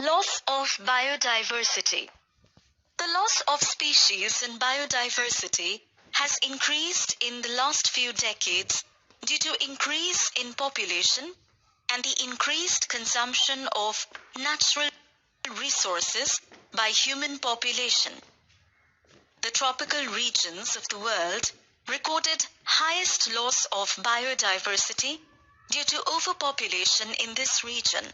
Loss of biodiversity. The loss of species and biodiversity has increased in the last few decades due to increase in population and the increased consumption of natural resources by human population. The tropical regions of the world recorded highest loss of biodiversity due to overpopulation in this region.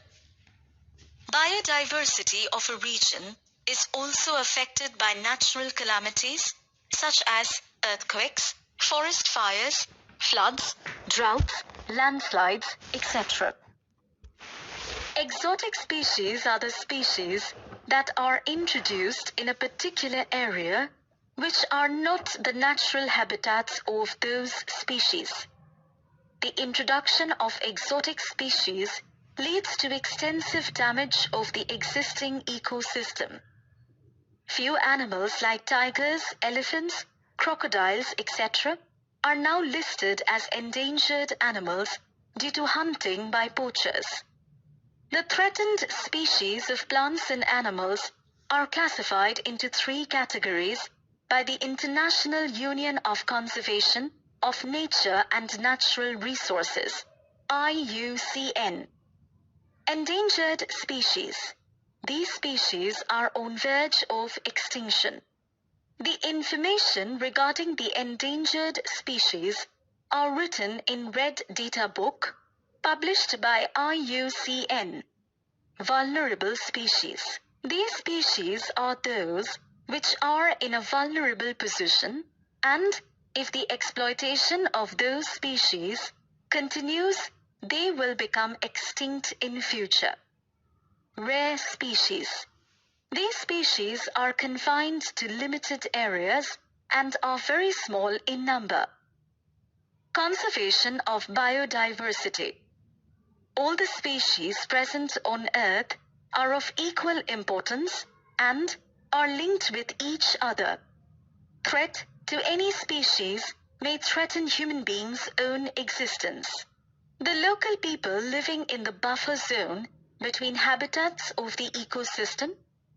Biodiversity of a region is also affected by natural calamities such as earthquakes, forest fires, floods, droughts, landslides, etc. Exotic species are the species that are introduced in a particular area which are not the natural habitats of those species. The introduction of exotic species leads to extensive damage of the existing ecosystem. Few animals like tigers, elephants, crocodiles, etc. are now listed as endangered animals due to hunting by poachers. The threatened species of plants and animals are classified into three categories by the International Union of Conservation of Nature and Natural Resources, IUCN. Endangered species. These species are on verge of extinction. The information regarding the endangered species are written in Red Data Book, published by IUCN. Vulnerable species. These species are those which are in a vulnerable position, and if the exploitation of those species continues, they will become extinct in future. Rare species. These species are confined to limited areas and are very small in number. Conservation of biodiversity. All the species present on Earth are of equal importance and are linked with each other. Threat to any species may threaten human beings' own existence. The local people living in the buffer zone between habitats of the ecosystem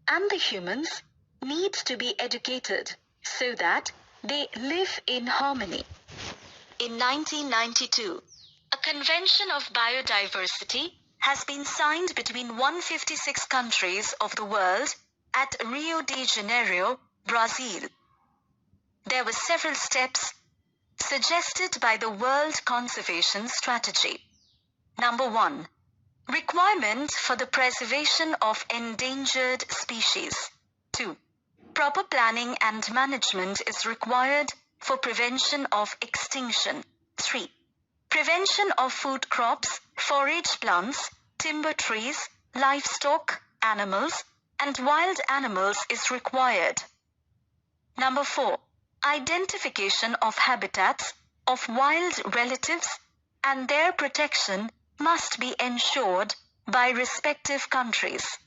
and the humans need to be educated so that they live in harmony. In 1992, a Convention of Biodiversity has been signed between 156 countries of the world at Rio de Janeiro, Brazil. There were several steps suggested by the World Conservation Strategy. Number 1. Requirement for the preservation of endangered species. 2. Proper planning and management is required for prevention of extinction. 3. Prevention of food crops, forage plants, timber trees, livestock, animals, and wild animals is required. Number 4. Identification of habitats of wild relatives and their protection must be ensured by respective countries.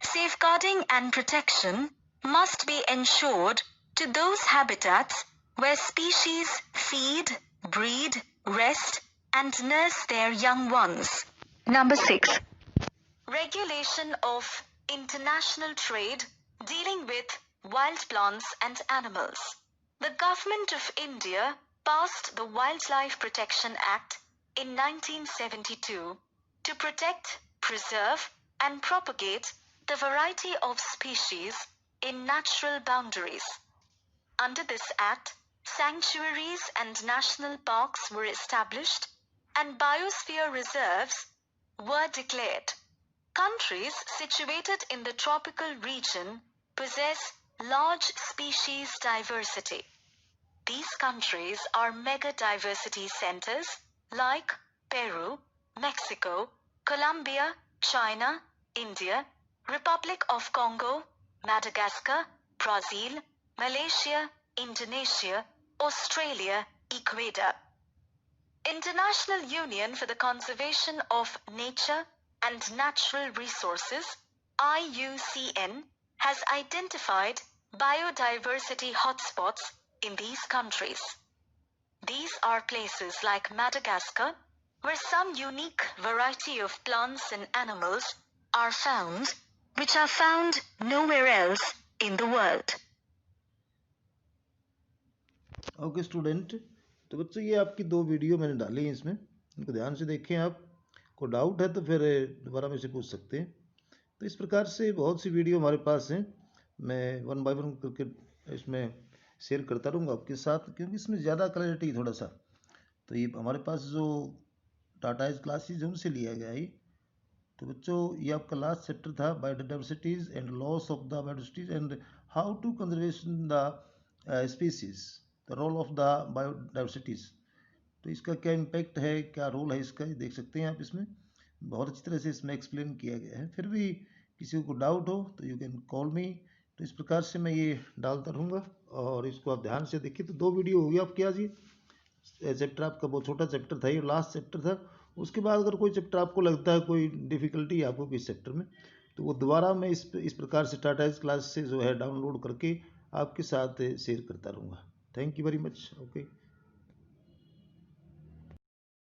Safeguarding and protection must be ensured to those habitats where species feed, breed, rest, and nurse their young ones. Number 6. Regulation of international trade dealing with wild plants and animals. The Government of India passed the Wildlife Protection Act in 1972 to protect, preserve, and propagate the variety of species in natural boundaries. Under this act, sanctuaries and national parks were established and biosphere reserves were declared. Countries situated in the tropical region possess large species diversity. These countries are mega-diversity centers like Peru, Mexico, Colombia, China, India, Republic of Congo, Madagascar, Brazil, Malaysia, Indonesia, Australia, Ecuador. International Union for the Conservation of Nature and Natural Resources, IUCN, has identified biodiversity hotspots in these countries. These are places like Madagascar, where some unique variety of plants and animals are found, which are found nowhere else in the world. Okay student, तो बच्चों ये आपकी 2 video मैंने डाली हैं इसमें, इनको ध्यान से देखें। आप को डाउट है तो फिर दोबारा में से पूछ सकते हैं। तो इस प्रकार से बहुत सी वीडियो हमारे पास हैं, मैं वन बाय वन करके इसमें शेयर करता रहूँगा आपके साथ, क्योंकि इसमें ज़्यादा क्लैरिटी थोड़ा सा। तो ये हमारे पास जो टाटा एज क्लासेज उनसे लिया गया है। तो बच्चों ये आपका लास्ट चैप्टर था, biodiversities and loss of the biodiversities and how to conservation the species, the role of the biodiversities. तो इसका क्या इम्पैक्ट है, क्या रोल है इसका, ये देख सकते हैं आप। इसमें बहुत अच्छी तरह से इसमें एक्सप्लेन किया गया है। फिर भी किसी को डाउट हो तो यू कैन कॉल मी। तो इस प्रकार से मैं ये डालता रहूँगा और इसको आप ध्यान से देखिए। तो 2 वीडियो हो गई आपकी आज। ये चैप्टर आपका बहुत छोटा चैप्टर था, ये लास्ट चैप्टर था। उसके बाद अगर कोई चैप्टर आपको लगता है कोई डिफ़िकल्टी आपको किस चैप्टर में, तो वो दोबारा मैं इस प्रकार से टाटा एज क्लास से जो है डाउनलोड करके आपके साथ शेयर करता रहूँगा। Thank you very much. Okay.